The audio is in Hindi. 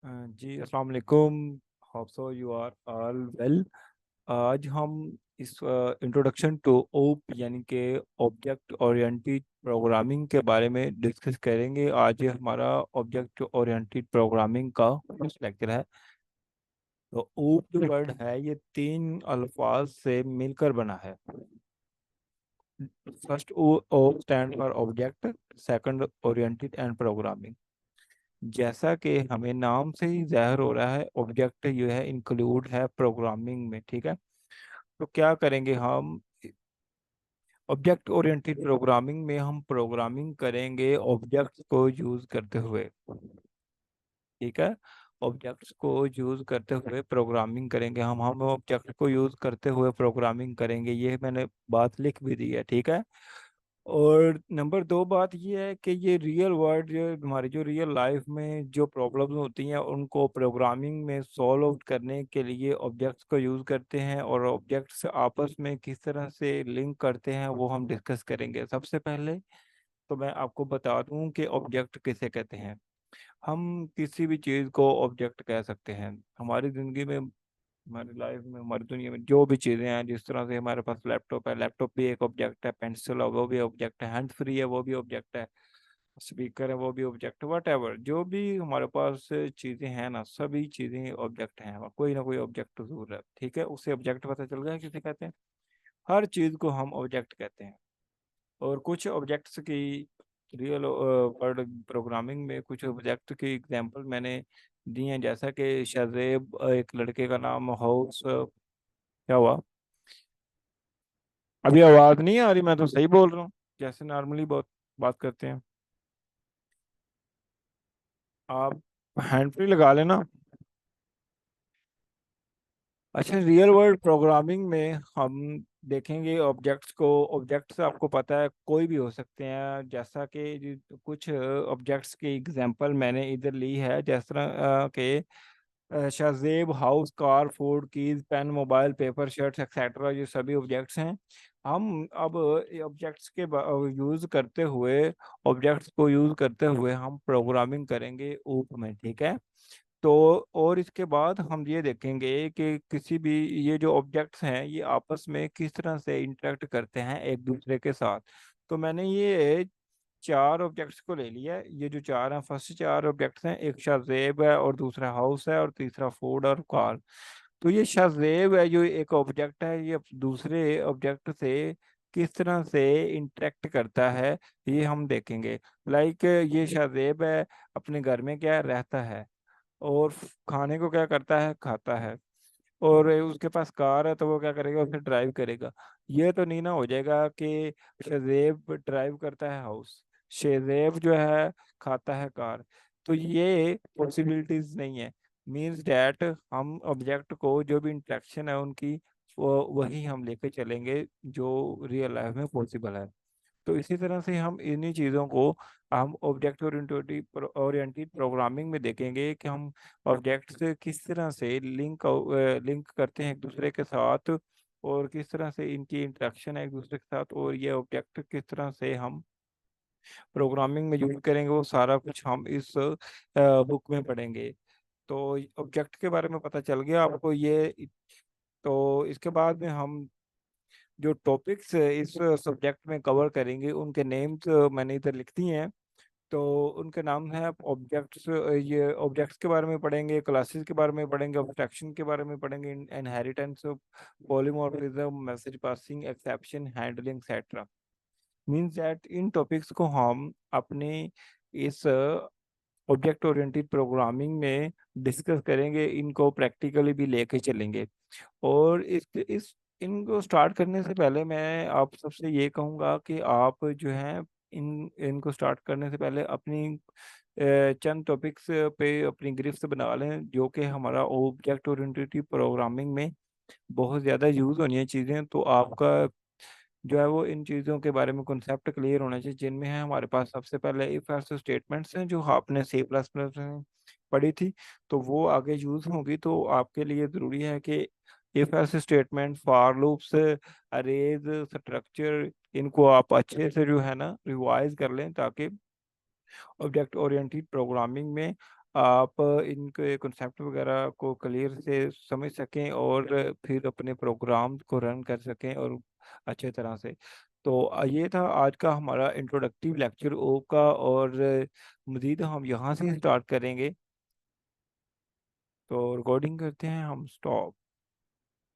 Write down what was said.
जी अस्सलाम वालेकुम। Hope so you are all well. आज हम इस इंट्रोडक्शन टू ओप यानी कि ऑब्जेक्ट ओरिएंटेड प्रोग्रामिंग के बारे में डिस्कस करेंगे। आज ये हमारा ऑब्जेक्ट ओरिएंटेड प्रोग्रामिंग का फर्स्ट लेक्चर है। तो ओप जो वर्ड है ये तीन अल्फाज से मिलकर बना है। First O stand for object, second oriented and programming. जैसा कि हमें नाम से ही जाहिर हो रहा है, ऑब्जेक्ट जो है इंक्लूड है प्रोग्रामिंग में। ठीक है, तो क्या करेंगे हम? ऑब्जेक्ट ओरिएंटेड प्रोग्रामिंग में हम प्रोग्रामिंग करेंगे ऑब्जेक्ट्स को यूज करते हुए। ठीक है, ऑब्जेक्ट्स को यूज करते हुए प्रोग्रामिंग करेंगे। हम ऑब्जेक्ट को यूज करते हुए प्रोग्रामिंग करेंगे, ये मैंने बात लिख भी दी है। ठीक है, और नंबर दो बात ये है कि ये रियल वर्ल्ड, जो हमारी जो रियल लाइफ में जो प्रॉब्लम्स होती हैं उनको प्रोग्रामिंग में सॉल्व आउट करने के लिए ऑब्जेक्ट्स को यूज़ करते हैं, और ऑब्जेक्ट्स आपस में किस तरह से लिंक करते हैं वो हम डिस्कस करेंगे। सबसे पहले तो मैं आपको बता दूं कि ऑब्जेक्ट किसे कहते हैं। हम किसी भी चीज़ को ऑब्जेक्ट कह सकते हैं। हमारी ज़िंदगी में, हमारी लाइफ में, हमारी दुनिया में जो भी चीज़ें हैं, जिस तरह से हमारे पास लैपटॉप है, लैपटॉप भी एक ऑब्जेक्ट है। पेंसिल है वो भी ऑब्जेक्ट है। हैंड फ्री है वो भी ऑब्जेक्ट है। स्पीकर है वो भी ऑब्जेक्ट है। वट एवर जो भी हमारे पास चीज़ें हैं ना, सभी चीज़ें ऑब्जेक्ट हैं। कोई ना कोई ऑब्जेक्ट जरूर है। ठीक है, उसे ऑब्जेक्ट पता चल गया किसे कहते हैं। हर चीज़ को हम ऑब्जेक्ट कहते हैं। और कुछ ऑब्जेक्ट्स की रियल वर्ड प्रोग्रामिंग में कुछ ऑब्जेक्ट की एग्जांपल मैंने दी हैं, जैसा कि शाजेब, एक लड़के का नाम हाउस। क्या हुआ? अभी आवाज नहीं आ रही? मैं तो सही बोल रहा हूँ, जैसे नॉर्मली बहुत बात करते हैं। आप हैंड फ्री लगा लेना। अच्छा, रियल वर्ल्ड प्रोग्रामिंग में हम देखेंगे ऑब्जेक्ट्स को। ऑब्जेक्ट्स आपको पता है कोई भी हो सकते हैं, जैसा कि कुछ ऑब्जेक्ट्स की एग्जांपल मैंने इधर ली है, जिस तरह के such as house, car, food, keys, pen, mobile, paper, shirts etcetera, ये सभी ऑब्जेक्ट्स हैं। हम अब ऑब्जेक्ट्स के यूज करते हुए, ऑब्जेक्ट्स को यूज करते हुए हम प्रोग्रामिंग करेंगे ऊप में। ठीक है, तो और इसके बाद हम ये देखेंगे कि किसी भी, ये जो ऑब्जेक्ट्स हैं ये आपस में किस तरह से इंटरेक्ट करते हैं एक दूसरे के साथ। तो मैंने ये चार ऑब्जेक्ट्स को ले लिया है। ये जो चार हैं, फर्स्ट चार ऑब्जेक्ट्स हैं, एक शाजेब है, और दूसरा हाउस है, और तीसरा फूड और कार। तो ये शाजेब है जो एक ऑब्जेक्ट है, ये दूसरे ऑब्जेक्ट से किस तरह से इंटरेक्ट करता है ये हम देखेंगे। लाइक ये शाजेब है, अपने घर में क्या रहता है, और खाने को क्या करता है, खाता है। और उसके पास कार है तो वो क्या करेगा, उसे ड्राइव करेगा। ये तो नहीं ना हो जाएगा कि शेजेब ड्राइव करता है हाउस, शेजेब जो है खाता है कार। तो ये पॉसिबिलिटीज नहीं है। मीन्स डैट हम ऑब्जेक्ट को जो भी इंटरेक्शन है उनकी, वो वही हम लेके चलेंगे जो रियल लाइफ में पॉसिबल है। तो इसी तरह से हम इन्हीं चीज़ों को हम ऑब्जेक्ट ओरिएंटेड प्रोग्रामिंग में देखेंगे कि हम ऑब्जेक्ट से किस तरह से लिंक करते हैं एक दूसरे के साथ, और किस तरह से इनकी इंटरेक्शन है एक दूसरे के साथ, और ये ऑब्जेक्ट किस तरह से हम प्रोग्रामिंग में यूज करेंगे, वो सारा कुछ हम इस बुक में पढ़ेंगे। तो ऑब्जेक्ट के बारे में पता चल गया आपको ये। तो इसके बाद में हम जो टॉपिक्स इस सब्जेक्ट में कवर करेंगे उनके नेम्स मैंने इधर लिख दिए हैं। तो उनके नाम है ऑब्जेक्ट्स। ये ऑब्जेक्ट्स के बारे में पढ़ेंगे, क्लासेस के बारे में पढ़ेंगे, अब्स्ट्रक्शन के बारे में पढ़ेंगे, inheritance, polymorphism, message passing, exception handling etcetera. Means that in topics को हम अपने इस ऑब्जेक्ट ओरिएंटेड प्रोग्रामिंग में डिस्कस करेंगे, इनको प्रैक्टिकली भी लेके चलेंगे। और इस इनको स्टार्ट करने से पहले मैं आप सबसे ये कहूँगा कि आप जो है इनको स्टार्ट करने से पहले अपनी चंद टॉपिक्स पे अपनी ग्रिफ्स बना लें, जो कि हमारा ऑब्जेक्ट ओरिएंटेड प्रोग्रामिंग में बहुत ज़्यादा यूज़ होनी है चीज़ें। तो आपका जो है वो इन चीज़ों के बारे में कॉन्सेप्ट क्लियर होना चाहिए, जिनमें है हमारे पास सबसे पहले इफ एल्स स्टेटमेंट्स हैं जो आपने सी प्लस प्लस में पढ़ी थी। तो वो आगे यूज़ होंगी, तो आपके लिए ज़रूरी है कि if else statement, for loops, arrays, structure, इनको आप अच्छे से जो है ना रिवाइज कर लें, ताकि ऑब्जेक्ट ओरिएंटेड प्रोग्रामिंग में आप इनके कॉन्सेप्ट वगैरह को क्लियर से समझ सकें और फिर अपने प्रोग्राम को रन कर सकें और अच्छे तरह से। तो ये था आज का हमारा इंट्रोडक्टिव लेक्चर ओ का, और मज़ीद हम यहाँ से स्टार्ट करेंगे। तो रिकॉर्डिंग करते हैं हम, स्टॉप।